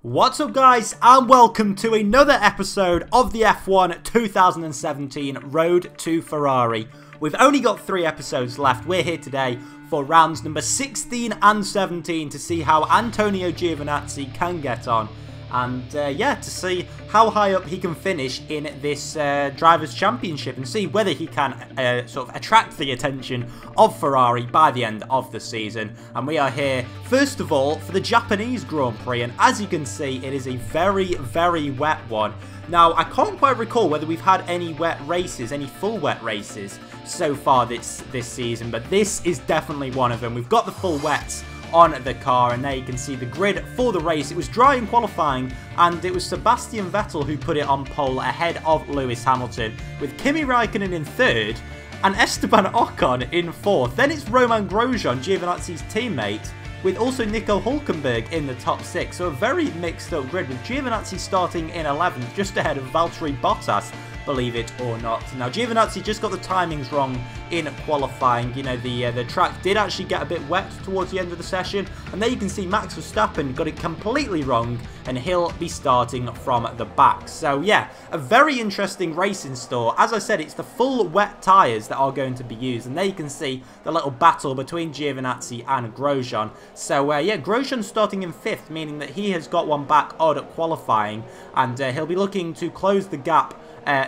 What's up guys, and welcome to another episode of the F1 2017 Road to Ferrari. We've only got 3 episodes left. We're here today for rounds number 16 and 17 to see how Antonio Giovinazzi can get on. And yeah, to see how high up he can finish in this Drivers' Championship and see whether he can sort of attract the attention of Ferrari by the end of the season. And we are here, first of all, for the Japanese Grand Prix. And as you can see, it is a very, very wet one. Now, I can't quite recall whether we've had any wet races, any full wet races so far this season. But this is definitely one of them. We've got the full wets on the car, and there you can see the grid for the race. It was dry in qualifying, and it was Sebastian Vettel who put it on pole ahead of Lewis Hamilton, with Kimi Raikkonen in 3rd and Esteban Ocon in 4th. Then it's Romain Grosjean, Giovinazzi's teammate, with also Nico Hülkenberg in the top 6. So a very mixed up grid, with Giovinazzi starting in 11th, just ahead of Valtteri Bottas, believe it or not. Now, Giovinazzi just got the timings wrong in qualifying. You know, the track did actually get a bit wet towards the end of the session, and there you can see Max Verstappen got it completely wrong, and he'll be starting from the back. So yeah, a very interesting race in store. As I said, it's the full wet tyres that are going to be used, and there you can see the little battle between Giovinazzi and Grosjean. So yeah, Grosjean starting in 5th, meaning that he has got one back odd at qualifying, and he'll be looking to close the gap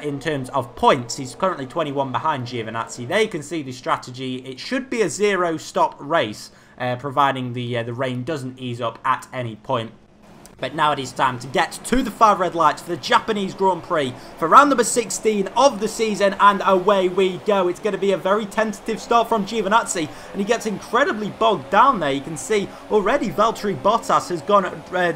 in terms of points. He's currently 21 behind Giovinazzi. There you can see the strategy. It should be a 0-stop race, providing the rain doesn't ease up at any point. But now it is time to get to the 5 red lights for the Japanese Grand Prix for round number 16 of the season, and away we go. It's going to be a very tentative start from Giovinazzi, and he gets incredibly bogged down there. You can see already Valtteri Bottas has gone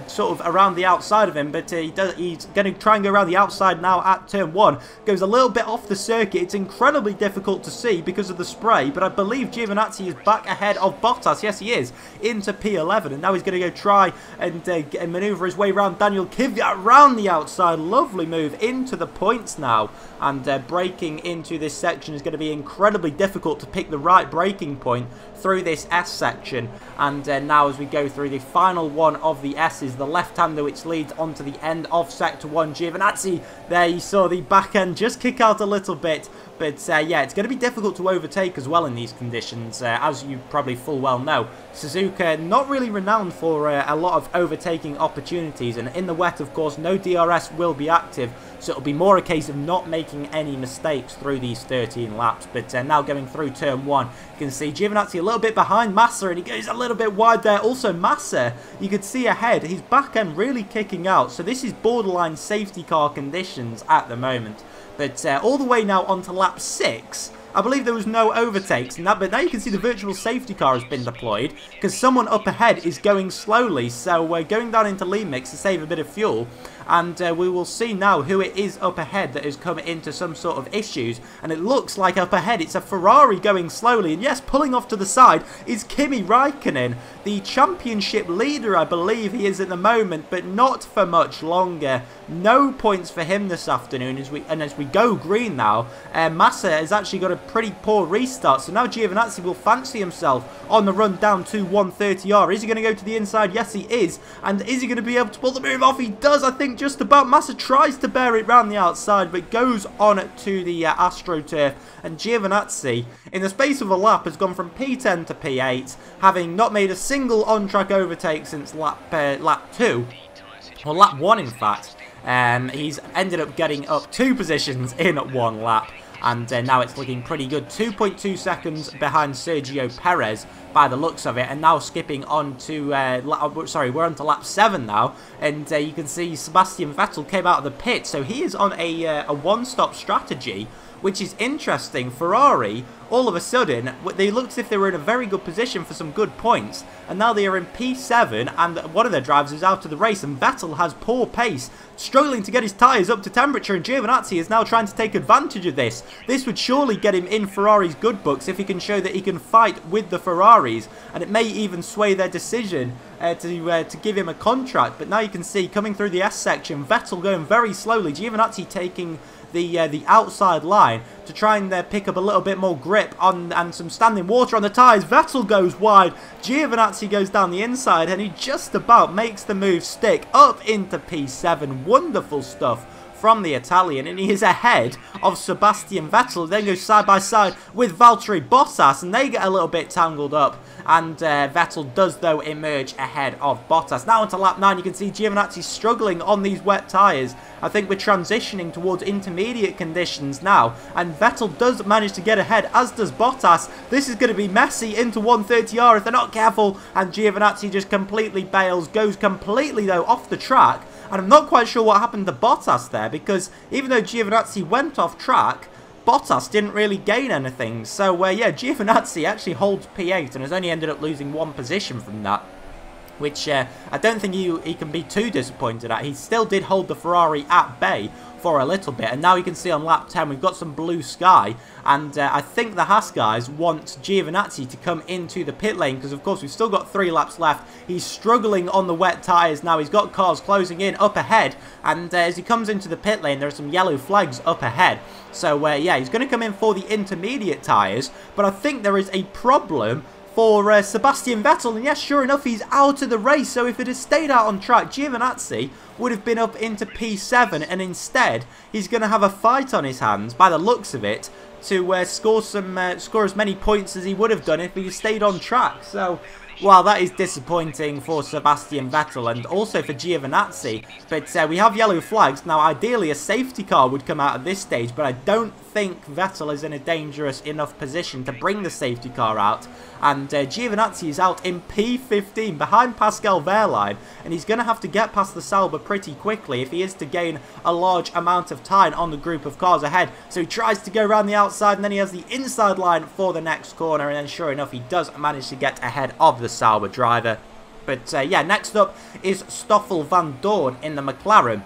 sort of around the outside of him, but he's going to try and go around the outside now at turn 1. Goes a little bit off the circuit. It's incredibly difficult to see because of the spray, but I believe Giovinazzi is back ahead of Bottas. Yes, he is, into P11, and now he's going to go try and maneuver his way around Daniel Kvyat around the outside. Lovely move into the points now, and braking into this section is going to be incredibly difficult to pick the right braking point through this S section. And now as we go through the final one of the S's, the left-hander which leads onto the end of sector 1, Giovinazzi, there you saw the back end just kick out a little bit. But yeah, it's going to be difficult to overtake as well in these conditions, as you probably full well know. Suzuka not really renowned for a lot of overtaking opportunities, and in the wet, of course, no DRS will be active, so it'll be more a case of not making any mistakes through these 13 laps. But now going through turn 1, you can see Giovinazzi a little bit behind Massa, and he goes a little bit wide there. Also Massa, you could see ahead, his back end really kicking out, so this is borderline safety car conditions at the moment. But all the way now onto lap 6, I believe there was no overtakes, but now you can see the virtual safety car has been deployed because someone up ahead is going slowly. So we're going down into lean mix to save a bit of fuel, and we will see now who it is up ahead that has come into some sort of issues. And it looks like up ahead it's a Ferrari going slowly, and yes, pulling off to the side is Kimi Raikkonen, the championship leader, I believe he is at the moment, but not for much longer. No points for him this afternoon as we go green now. Massa has actually got a pretty poor restart, so now Giovinazzi will fancy himself on the run down to 130R. Is he going to go to the inside? Yes, he is. And is he going to be able to pull the move off? He does, I think, just about. Massa tries to bear it round the outside, but goes on to the AstroTurf, and Giovinazzi, in the space of a lap, has gone from P10 to P8, having not made a single on-track overtake since lap 2, or lap 1 in fact. He's ended up getting up 2 positions in 1 lap, and now it's looking pretty good. 2.2 seconds behind Sergio Perez by the looks of it, and now skipping on to we're on to lap 7 now, and you can see Sebastian Vettel came out of the pit, so he is on a one-stop strategy, which is interesting. Ferrari, all of a sudden, they looked as if they were in a very good position for some good points, and now they are in P7, and one of their drivers is out of the race, and Vettel has poor pace, struggling to get his tyres up to temperature, and Giovinazzi is now trying to take advantage of this. This would surely get him in Ferrari's good books if he can show that he can fight with the Ferraris, and it may even sway their decision to give him a contract. But now you can see, coming through the S section, Vettel going very slowly, Giovinazzi taking the outside line to try and pick up a little bit more grip on and some standing water on the tyres. Vettel goes wide, Giovinazzi goes down the inside, and he just about makes the move stick up into P7. Wonderful stuff from the Italian, and he is ahead of Sebastian Vettel. Then goes side by side with Valtteri Bottas, and they get a little bit tangled up, and Vettel does though emerge ahead of Bottas. Now onto lap 9, you can see Giovinazzi struggling on these wet tyres. I think we're transitioning towards intermediate conditions now, and Vettel does manage to get ahead, as does Bottas. This is going to be messy into 130R if they're not careful, and Giovinazzi just completely bails, goes completely though off the track. And I'm not quite sure what happened to Bottas there, because even though Giovinazzi went off track, Bottas didn't really gain anything. So, yeah, Giovinazzi actually holds P8 and has only ended up losing 1 position from that, which I don't think he can be too disappointed at. He still did hold the Ferrari at bay for a little bit, and now you can see on lap 10 we've got some blue sky, and I think the Haas guys want Giovinazzi to come into the pit lane, because of course we've still got 3 laps left. He's struggling on the wet tyres now. He's got cars closing in up ahead, and as he comes into the pit lane there are some yellow flags up ahead. So yeah, he's going to come in for the intermediate tyres, but I think there is a problem for Sebastian Vettel, and yes, sure enough, he's out of the race. So if it had stayed out on track, Giovinazzi would have been up into P7, and instead he's going to have a fight on his hands, by the looks of it, to score as many points as he would have done if he stayed on track. So, well, that is disappointing for Sebastian Vettel and also for Giovinazzi. But we have yellow flags. Now, ideally, a safety car would come out at this stage, but I don't think Vettel is in a dangerous enough position to bring the safety car out. And Giovinazzi is out in P15 behind Pascal Wehrlein, and he's going to have to get past the Sauber pretty quickly if he is to gain a large amount of time on the group of cars ahead. So he tries to go around the outside, and then he has the inside line for the next corner, and then sure enough, he does manage to get ahead of the Sauber driver. But yeah, next up is Stoffel van Dorn in the McLaren.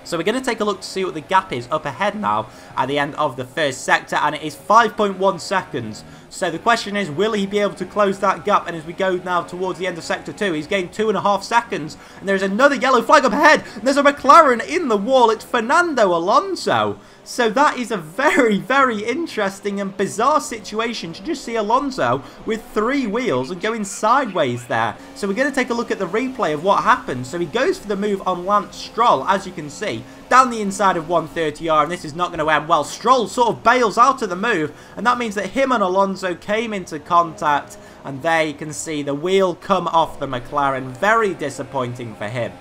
So we're going to take a look to see what the gap is up ahead now at the end of the first sector, and it is 5.1 seconds. So the question is, will he be able to close that gap? And as we go now towards the end of sector 2, he's gained 2.5 seconds, and there's another yellow flag up ahead. There's a McLaren in the wall. It's Fernando Alonso. So that is a very, very interesting and bizarre situation to just see Alonso with 3 wheels and going sideways there. So we're going to take a look at the replay of what happened. So he goes for the move on Lance Stroll, as you can see, down the inside of 130R, and this is not going to end well. Stroll sort of bails out of the move, and that means that him and Alonso came into contact, and there you can see the wheel come off the McLaren. Very disappointing for him.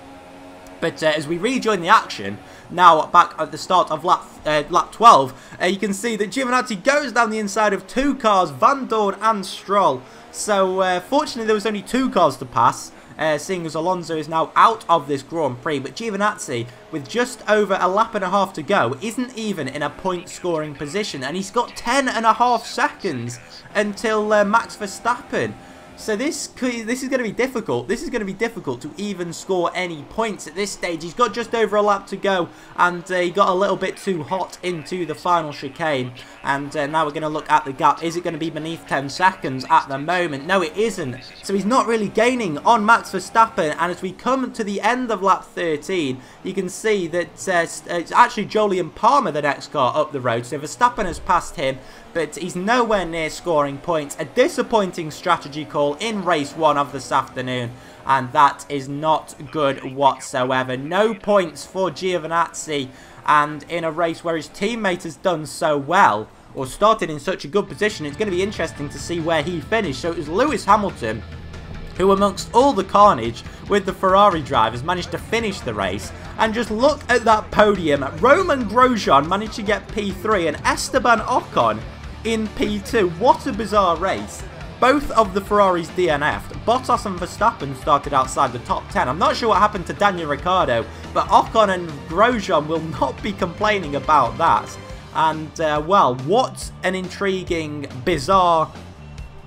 But as we rejoin the action, now back at the start of lap 12, you can see that Giovinazzi goes down the inside of 2 cars, Van Dorn and Stroll. So fortunately there was only 2 cars to pass, seeing as Alonso is now out of this Grand Prix. But Giovinazzi, with just over a lap and a half to go, isn't even in a point scoring position, and he's got 10.5 seconds until Max Verstappen. So this is going to be difficult. This is going to be difficult to even score any points at this stage. He's got just over a lap to go, and he got a little bit too hot into the final chicane. And now we're going to look at the gap. Is it going to be beneath 10 seconds at the moment? No, it isn't. So he's not really gaining on Max Verstappen. And as we come to the end of lap 13, you can see that it's actually Jolyon Palmer, the next car up the road. So Verstappen has passed him, but he's nowhere near scoring points. A disappointing strategy call in race 1 of this afternoon, and that is not good whatsoever. No points for Giovinazzi, and in a race where his teammate has done so well, or started in such a good position, it's going to be interesting to see where he finished. So it was Lewis Hamilton who, amongst all the carnage with the Ferrari drivers, managed to finish the race. And just look at that podium. Romain Grosjean managed to get P3 and Esteban Ocon in P2. What a bizarre race. Both of the Ferraris DNF'd. Bottas and Verstappen started outside the top 10. I'm not sure what happened to Daniel Ricciardo, but Ocon and Grosjean will not be complaining about that. And, well, what an intriguing, bizarre,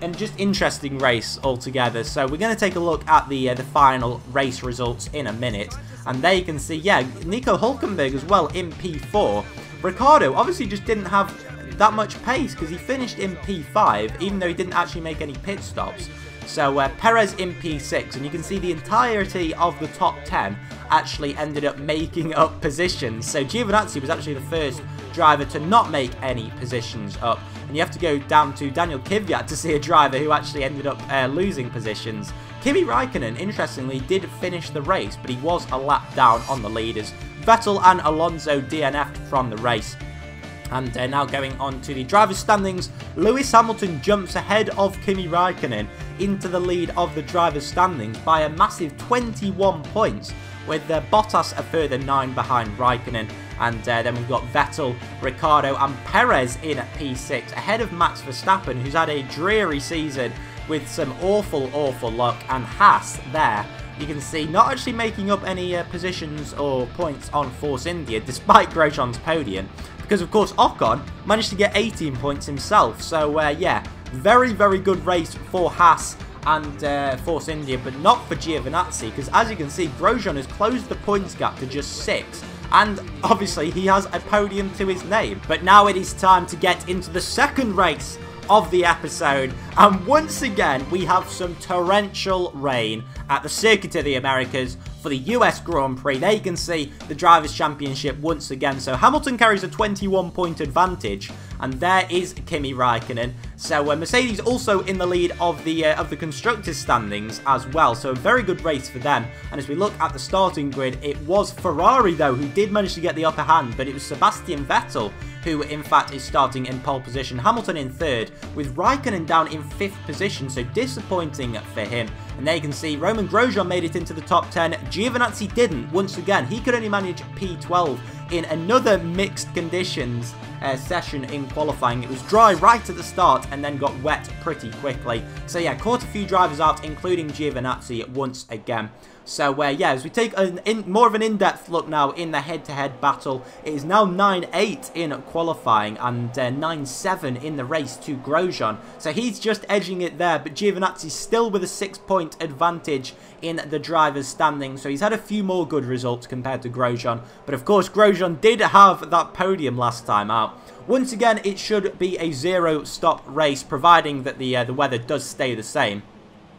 and just interesting race altogether. So we're going to take a look at the final race results in a minute. And there you can see, yeah, Nico Hülkenberg as well in P4. Ricciardo obviously just didn't have that much pace because he finished in P5, even though he didn't actually make any pit stops. So Perez in P6, and you can see the entirety of the top 10 actually ended up making up positions. So Giovinazzi was actually the first driver to not make any positions up. And you have to go down to Daniel Kvyat to see a driver who actually ended up losing positions. Kimi Raikkonen, interestingly, did finish the race, but he was a lap down on the leaders. Vettel and Alonso DNF'd from the race. And now going on to the driver's standings, Lewis Hamilton jumps ahead of Kimi Raikkonen into the lead of the driver's standings by a massive 21 points, with Bottas a further 9 behind Raikkonen. And then we've got Vettel, Ricciardo and Perez in at P6, ahead of Max Verstappen, who's had a dreary season with some awful luck, and Haas there. You can see not actually making up any positions or points on Force India, despite Grosjean's podium, because of course Ocon managed to get 18 points himself. So yeah, very good race for Haas and Force India, but not for Giovinazzi, because as you can see, Grosjean has closed the points gap to just 6. And obviously he has a podium to his name. But now it is time to get into the second race of the episode, and once again we have some torrential rain at the Circuit of the Americas for the US Grand Prix. There you can see the Drivers' Championship once again. So Hamilton carries a 21-point advantage, and there is Kimi Raikkonen. So Mercedes also in the lead of the constructors' standings as well. So a very good race for them. And as we look at the starting grid, it was Ferrari though who did manage to get the upper hand, but it was Sebastian Vettel who in fact is starting in pole position. Hamilton in 3rd, with Raikkonen down in 5th position, so disappointing for him. And there you can see Roman Grosjean made it into the top 10. Giovinazzi didn't. Once again, he could only manage P12 in another mixed conditions session in qualifying. It was dry right at the start and then got wet pretty quickly. So yeah, caught a few drivers out, including Giovinazzi once again. So yeah, as we take more of an in-depth look now in the head-to-head battle, it is now 9-8 in qualifying and 9-7 in the race to Grosjean. So he's just edging it there, but Giovinazzi's still with a 6-point advantage in the driver's standing. So he's had a few more good results compared to Grosjean. But of course, Grosjean did have that podium last time out. Once again, it should be a 0-stop race, providing that the weather does stay the same.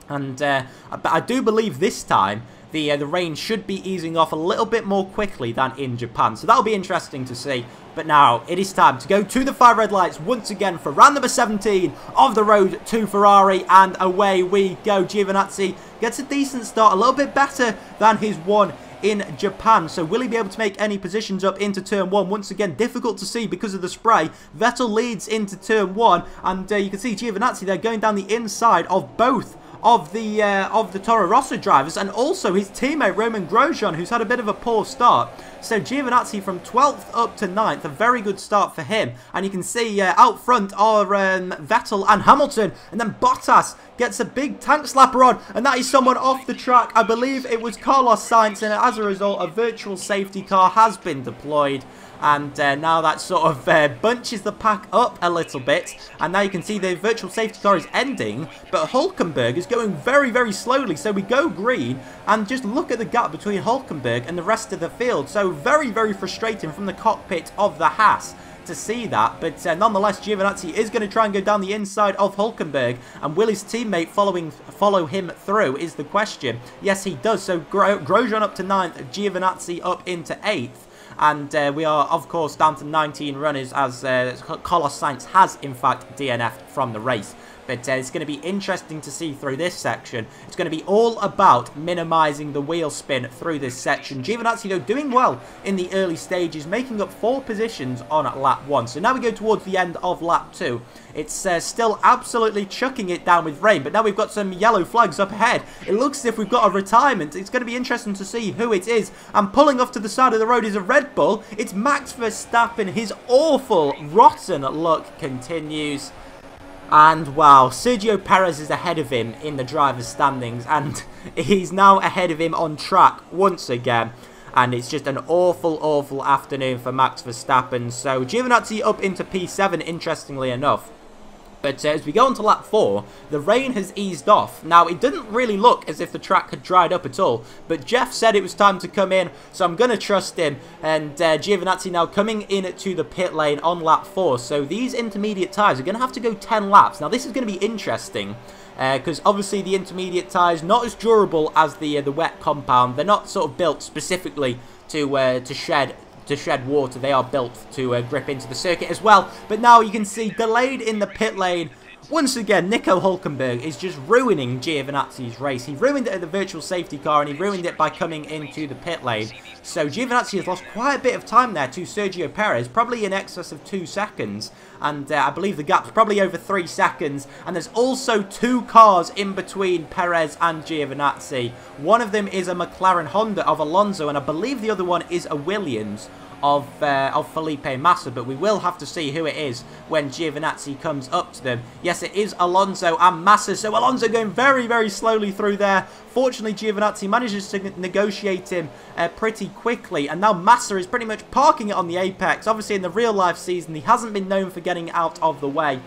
And I do believe this time the rain should be easing off a little bit more quickly than in Japan. So that'll be interesting to see. But now it is time to go to the 5 red lights once again for round number 17 of the road to Ferrari. And away we go. Giovinazzi gets a decent start, a little bit better than his one in Japan. So will he be able to make any positions up into turn 1? Once again, difficult to see because of the spray. Vettel leads into turn 1, and you can see Giovinazzi there going down the inside of both of the Toro Rosso drivers, and also his teammate Roman Grosjean, who's had a bit of a poor start. So Giovinazzi from 12th up to 9th, a very good start for him. And you can see out front are Vettel and Hamilton, and then Bottas gets a big tank slapper on, and that is someone off the track. I believe it was Carlos Sainz, and as a result, a virtual safety car has been deployed. And now that sort of bunches the pack up a little bit. And now you can see the virtual safety car is ending, but Hulkenberg is going very slowly. So we go green, and just look at the gap between Hulkenberg and the rest of the field. So very frustrating from the cockpit of the Haas to see that. But nonetheless, Giovinazzi is going to try and go down the inside of Hulkenberg. And will his teammate follow him through is the question. Yes, he does. So Grosjean up to 9th, Giovinazzi up into 8th. And we are, of course, down to 19 runners as Carlos Sainz has, in fact, DNF'd from the race. But it's going to be interesting to see through this section. It's going to be all about minimising the wheel spin through this section. Giovinazzi, though, doing well in the early stages, making up 4 positions on lap 1. So now we go towards the end of lap 2. It's still absolutely chucking it down with rain, but now we've got some yellow flags up ahead. It looks as if we've got a retirement. It's going to be interesting to see who it is. And pulling off to the side of the road is a Red Bull. It's Max Verstappen. His awful, rotten luck continues. And wow, Sergio Perez is ahead of him in the driver's standings, and he's now ahead of him on track once again. And it's just an awful afternoon for Max Verstappen. So Giovinazzi up into P7, interestingly enough. But as we go on to lap 4, the rain has eased off. Now, it didn't really look as if the track had dried up at all, but Jeff said it was time to come in, so I'm going to trust him. And Giovinazzi now coming in to the pit lane on lap 4. So these intermediate tyres are going to have to go 10 laps. Now, this is going to be interesting. because obviously the intermediate tyres not as durable as the wet compound. They're not sort of built specifically to shed water. They are built to grip into the circuit as well. But now you can see delayed in the pit lane. Once again, Nico Hülkenberg is just ruining Giovinazzi's race. He ruined it at the virtual safety car, and he ruined it by coming into the pit lane. So Giovinazzi has lost quite a bit of time there to Sergio Perez, probably in excess of 2 seconds. And I believe the gap's probably over 3 seconds. And there's also 2 cars in between Perez and Giovinazzi. One of them is a McLaren Honda of Alonso, and I believe the other one is a Williams of Felipe Massa, but we will have to see who it is when Giovinazzi comes up to them. Yes, it is Alonso and Massa, so Alonso going very, very slowly through there. Fortunately, Giovinazzi manages to negotiate him pretty quickly, and now Massa is pretty much parking it on the apex. Obviously, in the real-life season, he hasn't been known for getting out of the way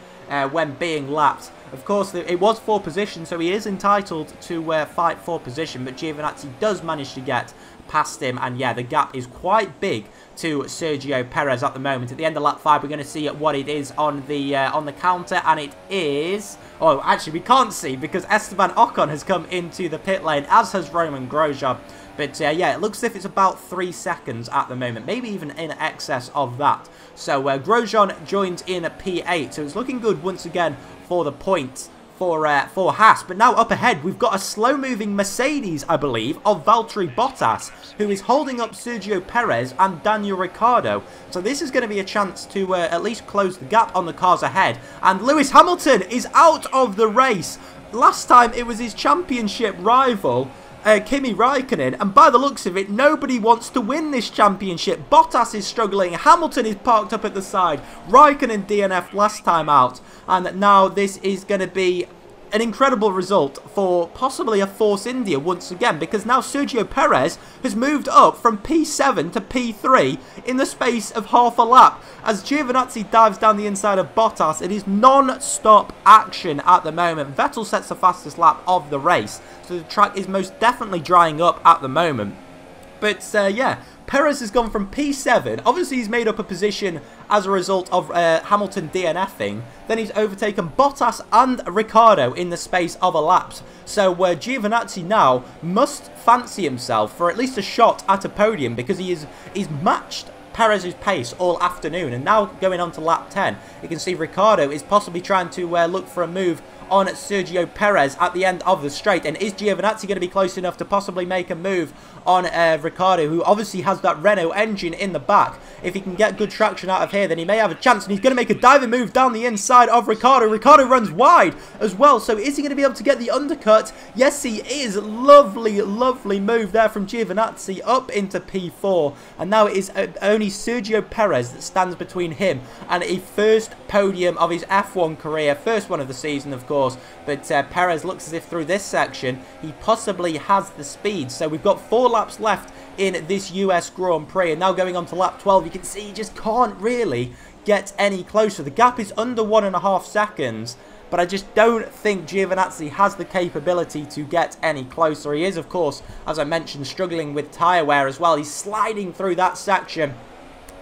when being lapped. Of course, it was for position, so he is entitled to fight for position, but Giovinazzi does manage to get past him, and yeah, the gap is quite big to Sergio Perez at the moment. At the end of lap 5, we're going to see what it is on the counter, and it is... Oh, actually, we can't see because Esteban Ocon has come into the pit lane, as has Roman Grosjean. But yeah, it looks as if it's about 3 seconds at the moment, maybe even in excess of that. So Grosjean joins in at P8, so it's looking good once again for the points for Haas. But now up ahead, we've got a slow-moving Mercedes, I believe, of Valtteri Bottas, who is holding up Sergio Perez and Daniel Ricciardo. So this is going to be a chance to at least close the gap on the cars ahead. And Lewis Hamilton is out of the race. Last time it was his championship rival, Kimi Raikkonen, and by the looks of it, nobody wants to win this championship. Bottas is struggling, Hamilton is parked up at the side, Raikkonen DNF'd last time out, and now this is going to be an incredible result for possibly a Force India once again, because now Sergio Perez has moved up from P7 to P3 in the space of half a lap. As Giovinazzi dives down the inside of Bottas, it is non-stop action at the moment. Vettel sets the fastest lap of the race, so the track is most definitely drying up at the moment. But yeah, Perez has gone from P7. Obviously, he's made up a position as a result of Hamilton DNFing. Then he's overtaken Bottas and Ricciardo in the space of a lap. So Giovinazzi now must fancy himself for at least a shot at a podium, because he's matched Perez's pace all afternoon. And now going on to lap 10, you can see Ricciardo is possibly trying to look for a move on Sergio Perez at the end of the straight. And is Giovinazzi going to be close enough to possibly make a move on Ricciardo, who obviously has that Renault engine in the back? If he can get good traction out of here, then he may have a chance, and he's going to make a diving move down the inside of Ricciardo. Ricciardo runs wide as well, so is he going to be able to get the undercut? Yes, he is. Lovely, lovely move there from Giovinazzi up into P4, and now it is only Sergio Perez that stands between him and a first podium of his F1 career, first one of the season, of course. But Perez looks as if through this section he possibly has the speed. So we've got 4 laps left in this US Grand Prix, and now going on to lap 12, you can see he just can't really get any closer. The gap is under 1.5 seconds, but I just don't think Giovinazzi has the capability to get any closer. He is, of course, as I mentioned, struggling with tyre wear as well. He's sliding through that section,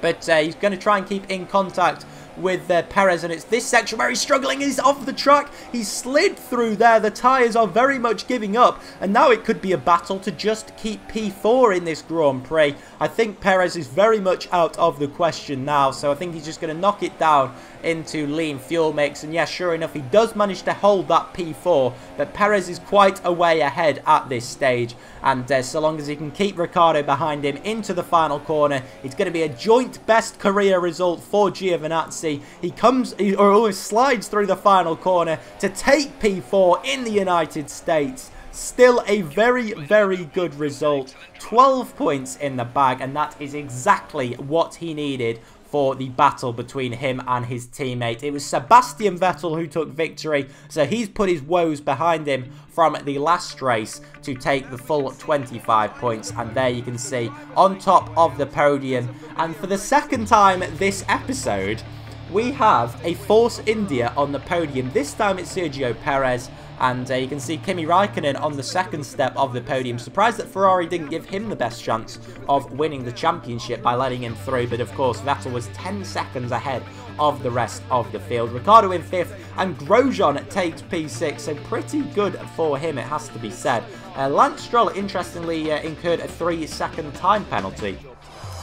but he's going to try and keep in contact with Perez, and it's this section where he's struggling. He's off the track. He's slid through there. The tyres are very much giving up, and now it could be a battle to just keep P4 in this Grand Prix. I think Perez is very much out of the question now, so I think he's just going to knock it down into lean fuel mix. And yeah, sure enough, he does manage to hold that P4, but Perez is quite a way ahead at this stage, and so long as he can keep Ricciardo behind him into the final corner, it's going to be a joint best career result for Giovinazzi. He almost slides through the final corner to take P4 in the United States. Still a very, very good result. 12 points in the bag, and that is exactly what he needed for the battle between him and his teammate. It was Sebastian Vettel who took victory, so he's put his woes behind him from the last race to take the full 25 points. And there you can see on top of the podium, and for the second time this episode, we have a Force India on the podium. This time it's Sergio Perez, and you can see Kimi Raikkonen on the second step of the podium. Surprised that Ferrari didn't give him the best chance of winning the championship by letting him through, but of course Vettel was 10 seconds ahead of the rest of the field. Ricciardo in 5th, and Grosjean takes P6, so pretty good for him, it has to be said. Lance Stroll, interestingly, incurred a 3-second time penalty.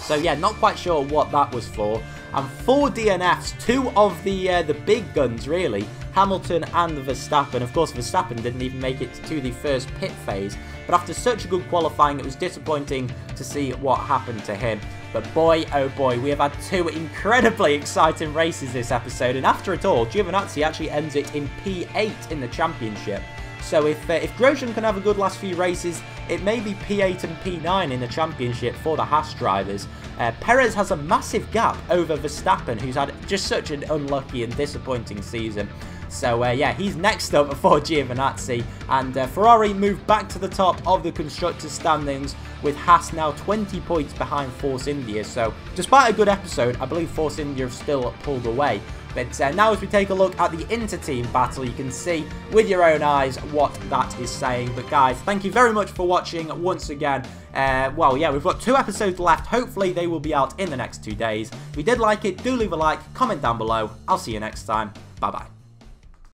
So yeah, not quite sure what that was for. And 4 DNFs, 2 of the big guns really, Hamilton and Verstappen. Of course, Verstappen didn't even make it to the first pit phase, but after such a good qualifying, it was disappointing to see what happened to him. But boy, oh boy, we have had 2 incredibly exciting races this episode, and after it all, Giovinazzi actually ends it in P8 in the championship. So if Grosjean can have a good last few races, it may be P8 and P9 in the championship for the Haas drivers. Perez has a massive gap over Verstappen, who's had just such an unlucky and disappointing season. So yeah, he's next up for Giovinazzi, and Ferrari moved back to the top of the constructors' standings, with Haas now 20 points behind Force India. So despite a good episode, I believe Force India have still pulled away. But now as we take a look at the inter-team battle, you can see with your own eyes what that is saying. But guys, thank you very much for watching once again. Well, yeah, we've got 2 episodes left. Hopefully they will be out in the next 2 days. If you did like it, do leave a like, comment down below. I'll see you next time. Bye-bye.